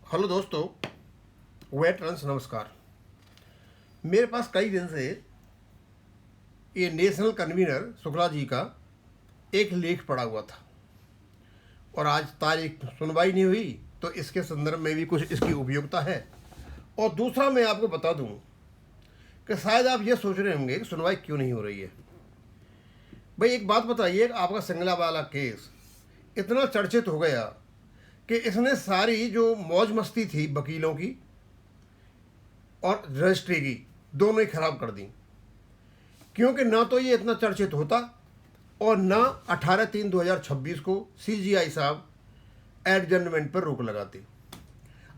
Hello दोस्तों, wait runs नमस्कार। मेरे पास कई दिन से ये नेशनल कन्वीनर शुक्ला जी का एक लेख पड़ा हुआ था और आज तारीख सुनवाई नहीं हुई, तो इसके संदर्भ में भी कुछ इसकी उपयोगिता है। और दूसरा मैं आपको बता दूं कि शायद आप ये सोच रहे होंगे कि सुनवाई क्यों नहीं हो रही है। भाई एक बात बताइए, आपका सिंगला वाला केस इतना चर्चित हो गया कि इसने सारी जो मौज मस्ती थी वकीलों की और रजिस्ट्री की, दोनों ही खराब कर दी। क्योंकि ना तो ये इतना चर्चित होता और ना 18/3/2026 को सीजीआई साहब एडजर्नमेंट पर रोक लगाते।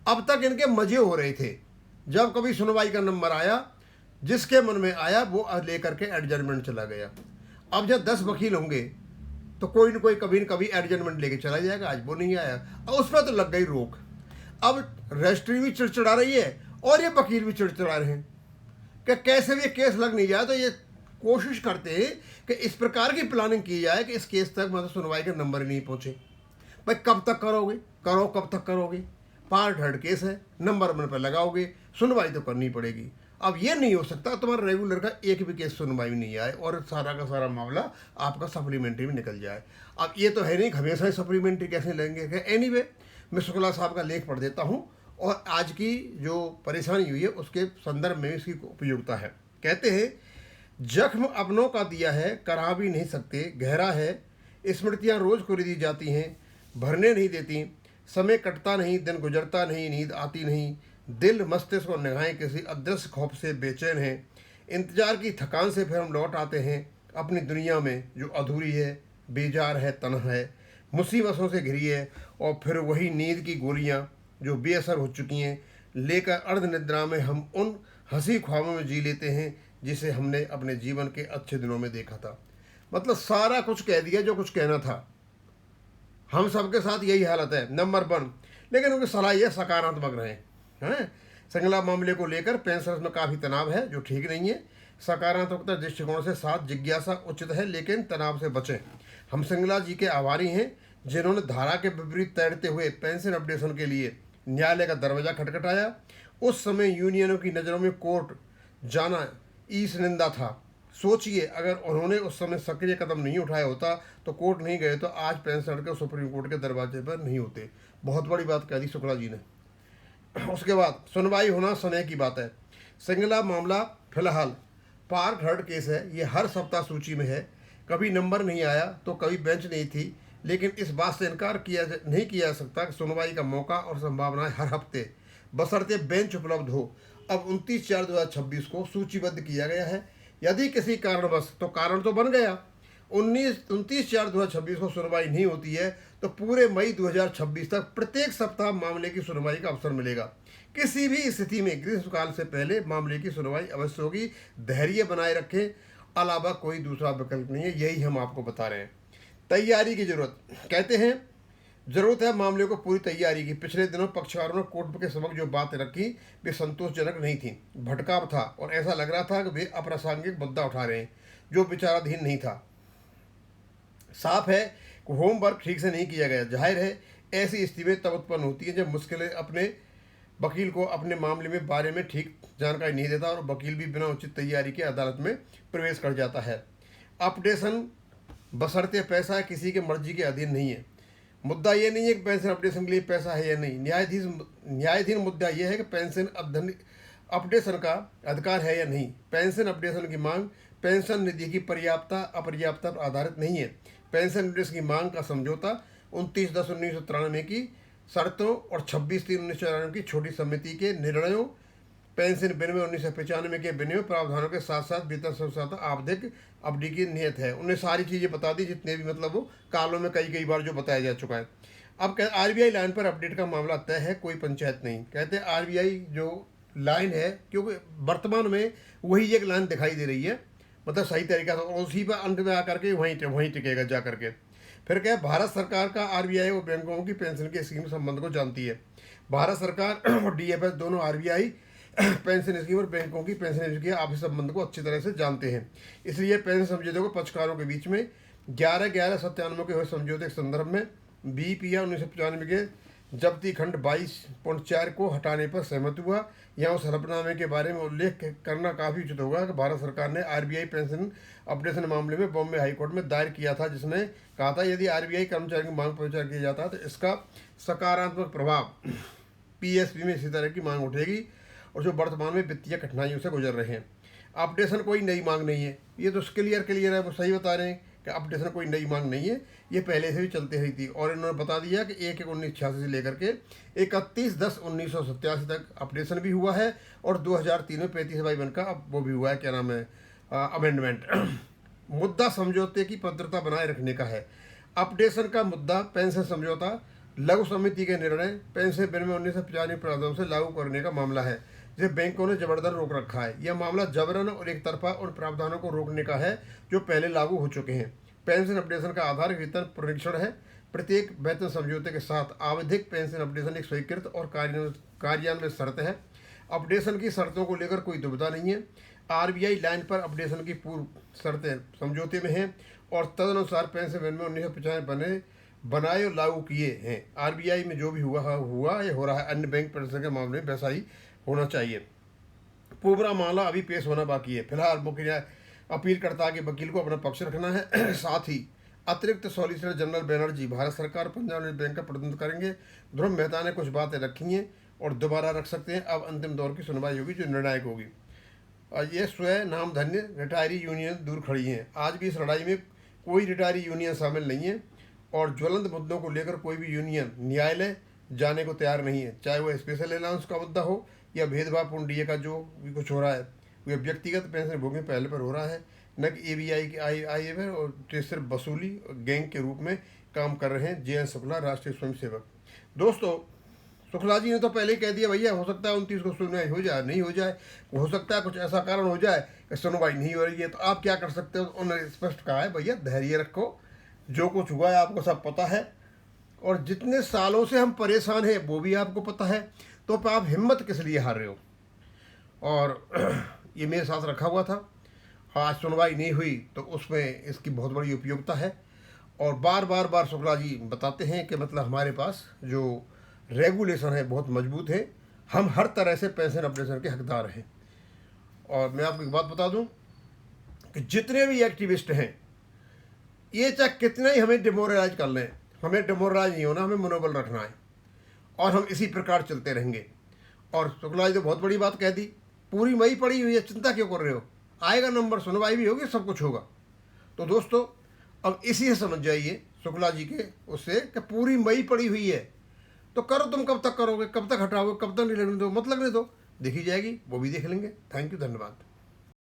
अब तक इनके मजे हो रहे थे। जब कभी सुनवाई का नंबर आया, जिसके मन में आया वो लेकर के एडजर्नमेंट चला गया। अब जब 10 वकील होंगे तो कोई न कोई कभी न कभी एडजर्नमेंट लेके चला जाएगा। आज वो नहीं आया, अब उस पर तो लग गई रोक। अब रजिस्ट्री भी चिड़चिड़ा रही है और ये वकील भी चिड़चिड़ा रहे हैं कि कैसे भी केस लग नहीं जाए। तो ये कोशिश करते हैं कि इस प्रकार की प्लानिंग की जाए कि इस केस तक मतलब सुनवाई के नंबर ही नहीं पहुंचे। भाई कब तक करोगे, करो कब तक करोगे? पार्ट हर्ड केस है, नंबर मन पर लगाओगे, सुनवाई तो करनी पड़ेगी। अब ये नहीं हो सकता तुम्हारा रेगुलर का एक भी केस सुनवाई नहीं आए और सारा का सारा मामला आपका सप्लीमेंट्री में निकल जाए। अब ये तो है नहीं, हमेशा ही सप्लीमेंट्री कैसे लेंगे। एनीवे, मैं शुक्ला साहब का लेख पढ़ देता हूँ और आज की जो परेशानी हुई है उसके संदर्भ में इसकी उपयोगिता है। कहते हैं, जख्म अपनों का दिया है करा भी नहीं सकते, गहरा है स्मृतियाँ रोज कुरेदी जाती हैं, भरने नहीं देती, समय कटता नहीं, दिन गुजरता नहीं, नींद आती नहीं, दिल मस्तिष्क और निगाहें किसी अदृश्य खौफ से बेचैन हैं। इंतजार की थकान से फिर हम लौट आते हैं अपनी दुनिया में जो अधूरी है, बेजार है, तन्हा है, मुसीबतों से घिरी है। और फिर वही नींद की गोलियां जो बेअसर हो चुकी हैं लेकर अर्ध निद्रा में हम उन हंसी ख्वाबों में जी लेते हैं जिसे हमने अपने जीवन के अच्छे दिनों में देखा था। मतलब सारा कुछ कह दिया जो कुछ कहना था। हम सबके साथ यही हालत है, नंबर 1। लेकिन उनकी सलाह यह सकारात्मक रहे हैं। संगला मामले को लेकर पेंशनर्स में काफ़ी तनाव है जो ठीक नहीं है। सकारात्मकता दृष्टिकोण से साथ जिज्ञासा उचित है, लेकिन तनाव से बचें। हम संगला जी के आभारी हैं जिन्होंने धारा के विपरीत तैरते हुए पेंशन अपडेशन के लिए न्यायालय का दरवाजा खटखटाया। उस समय यूनियनों की नज़रों में कोर्ट जाना ईश निंदा था। सोचिए, अगर उन्होंने उस समय सक्रिय कदम नहीं उठाया होता तो कोर्ट नहीं गए तो आज पेंशनर के सुप्रीम कोर्ट के दरवाजे पर नहीं होते। बहुत बड़ी बात कह दी शुक्ला जी ने। उसके बाद सुनवाई होना समय की बात है। सिंगला मामला फिलहाल पार्ट हर्ड केस है, ये हर सप्ताह सूची में है। कभी नंबर नहीं आया तो कभी बेंच नहीं थी, लेकिन इस बात से इनकार नहीं किया जा सकता कि सुनवाई का मौका और संभावनाएं हर हफ्ते बशर्ते बेंच उपलब्ध हो। अब 29/4/2026 को सूचीबद्ध किया गया है। यदि किसी कारणवश, तो कारण तो बन गया, 29/4/2026 को सुनवाई नहीं होती है तो पूरे मई 2026 तक प्रत्येक सप्ताह मामले की सुनवाई का अवसर मिलेगा। किसी भी स्थिति में ग्रीष्मकाल से पहले मामले की सुनवाई अवश्य होगी। धैर्य बनाए रखें, अलावा कोई दूसरा विकल्प नहीं है। यही हम आपको बता रहे हैं। तैयारी की जरूरत, कहते हैं जरूरत है मामले को पूरी तैयारी की। पिछले दिनों पक्षकारों ने कोर्ट के समक्ष जो बात रखी वे संतोषजनक नहीं थी। भटकाव था और ऐसा लग रहा था कि वे अप्रासंगिक मुद्दा उठा रहे हैं जो विचाराधीन नहीं था। साफ है कि होमवर्क ठीक से नहीं किया गया। जाहिर है ऐसी स्थिति में तब उत्पन्न होती है जब मुश्किलें अपने वकील को अपने मामले में बारे में ठीक जानकारी नहीं देता और वकील भी बिना उचित तैयारी के अदालत में प्रवेश कर जाता है। अपडेशन बशर्ते पैसा किसी के मर्जी के अधीन नहीं है। मुद्दा ये नहीं है कि पेंशन अपडेशन के लिए पैसा है या नहीं। न्यायाधीन मुद्दा यह है कि पेंशन अपडेशन का अधिकार है या नहीं। पेंशन अपडेशन की मांग पेंशन निधि की पर्याप्तता अपर्याप्तता पर आधारित नहीं है। पेंशन अपडेशन की मांग का समझौता 29/10/1993 की शर्तों और 26/3/1994 की छोटी समिति के निर्णयों, पेंशन विनिमय 1995 के विनिमय प्रावधानों के साथ साथ वेतन संसाधन आवधिक अवधि की नियत है। उन्हें सारी चीज़ें बता दी जितने भी मतलब वो कालों में कई बार जो बताया जा चुका है। अब कह आरबीआई लाइन पर अपडेट का मामला तय है, कोई पंचायत नहीं। कहते हैं आरबीआई जो लाइन है, क्योंकि वर्तमान में वही एक लाइन दिखाई दे रही है, मतलब सही तरीका से, और उसी पर अंत में आकर के वहीं टिकेगा जा करके। फिर क्या, भारत सरकार का आरबीआई और बैंकों की पेंशन की स्कीम संबंध को जानती है। भारत सरकार और डीएफएस दोनों आरबीआई पेंशन स्कीम और बैंकों की पेंशन स्कीम के आपसी संबंध को अच्छी तरह से जानते हैं। इसलिए पेंशन समझौते को पक्षकारों के बीच में 11/11/97 के हुए समझौते के संदर्भ में बीपीआर 1995 के जब्ती खंड 22.4 को हटाने पर सहमत हुआ। यहाँ उस हलफनामे के बारे में उल्लेख करना काफ़ी उचित होगा कि भारत सरकार ने आरबीआई पेंशन अपडेशन मामले में बॉम्बे हाईकोर्ट में दायर किया था, जिसमें कहा था यदि आरबीआई कर्मचारी की मांग पर विचार किया जाता है तो इसका सकारात्मक प्रभाव पीएसबी में इसी तरह की मांग उठेगी और जो वर्तमान में वित्तीय कठिनाइयों से गुजर रहे हैं। अपडेशन कोई नई मांग नहीं है, ये तो क्लियर है, वो सही बता रहे हैं कि अपडेशन कोई नई मांग नहीं है, ये पहले से भी चलती रही थी। और इन्होंने बता दिया कि 1/1/1986 से लेकर के 31/10/1987 तक अपडेशन भी हुआ है और 2003 में 35/1 का अब वो भी हुआ है, क्या नाम है, अमेंडमेंट। मुद्दा समझौते की भद्रता बनाए रखने का है। अपडेशन का मुद्दा पेंशन समझौता लघु समिति के निर्णय पेंशन बिल में 1995 प्रावधानों से लागू करने का मामला है, जिसे बैंकों ने जबरदस्त रोक रखा है। यह मामला जबरन और एक तरफा उन प्रावधानों को रोकने का है जो पहले लागू हो चुके हैं। पेंशन अपडेशन का आधार वेतन परीक्षण है। प्रत्येक वेतन समझौते के साथ आवधिक पेंशन अपडेशन एक स्वीकृत और कार्यान्वित शर्त है। अपडेशन की शर्तों को लेकर कोई दुविधा नहीं है। आरबीआई लाइन पर अपडेशन की पूर्व शर्तें समझौते में हैं और तदनुसार पेंशन बिल में 1995 बनाए और लागू किए हैं। आरबीआई में जो भी हुआ या हो रहा है अन्य बैंक पेंशन के मामले में वैसा ही होना चाहिए। पूरा मामला अभी पेश होना बाकी है। फिलहाल मुख्य न्याय अपीलकर्ता के वकील को अपना पक्ष रखना है। साथ ही अतिरिक्त सॉलिसिटर जनरल बनर्जी भारत सरकार पंजाब नेशनल बैंक का प्रतिनिधित्व करेंगे। ध्रुव मेहता ने कुछ बातें रखी हैं और दोबारा रख सकते हैं। अब अंतिम दौर की सुनवाई होगी जो निर्णायक होगी। ये स्वयं नामधन्य रिटायरी यूनियन दूर खड़ी हैं। आज भी इस लड़ाई में कोई रिटायरी यूनियन शामिल नहीं है और ज्वलंत मुद्दों को लेकर कोई भी यूनियन न्यायालय जाने को तैयार नहीं है, चाहे वह स्पेशल अलाउंस का मुद्दा हो या भेदभावपूर्ण डीए का जो भी कुछ हो रहा है, वह व्यक्तिगत पेंशन भोगी पहले पर हो रहा है, न कि एबीआई के आई में और सिर्फ वसूली गैंग के रूप में काम कर रहे हैं जे.एन. शुक्ला, राष्ट्रीय स्वयंसेवक। दोस्तों, शुक्ला जी ने तो पहले ही कह दिया भैया हो सकता है 29 को सुनवाई हो जाए, नहीं हो जाए, हो सकता है कुछ ऐसा कारण हो जाए कि सुनवाई नहीं हो रही है, तो आप क्या कर सकते हो। उन्होंने स्पष्ट कहा है भैया धैर्य रखो, जो कुछ हुआ है आपको सब पता है और जितने सालों से हम परेशान हैं वो भी आपको पता है, तो आप हिम्मत किस लिए हार रहे हो। और ये मेरे साथ रखा हुआ था, आज सुनवाई नहीं हुई तो उसमें इसकी बहुत बड़ी उपयोगिता है। और बार शुक्ला जी बताते हैं कि मतलब हमारे पास जो रेगुलेशन है बहुत मजबूत है, हम हर तरह से पेंशन अपडेशन के हकदार हैं। और मैं आपको एक बात बता दूं कि जितने भी एक्टिविस्ट हैं ये चाहे कितना ही हमें डिमोरलाइज कर लें, हमें डिमोरलाइज नहीं होना, हमें मनोबल रखना है और हम इसी प्रकार चलते रहेंगे। और शुक्ला जी तो बहुत बड़ी बात कह दी, पूरी मई पड़ी हुई है, चिंता क्यों कर रहे हो, आएगा नंबर, सुनवाई भी होगी, सब कुछ होगा। तो दोस्तों अब इसी से समझ जाइए शुक्ला जी के उससे कि पूरी मई पड़ी हुई है, तो करो, तुम कब तक करोगे, कब तक हटाओगे, कब तक नहीं लगने दो, मत लगने दो, देखी जाएगी, वो भी देख लेंगे। थैंक यू, धन्यवाद।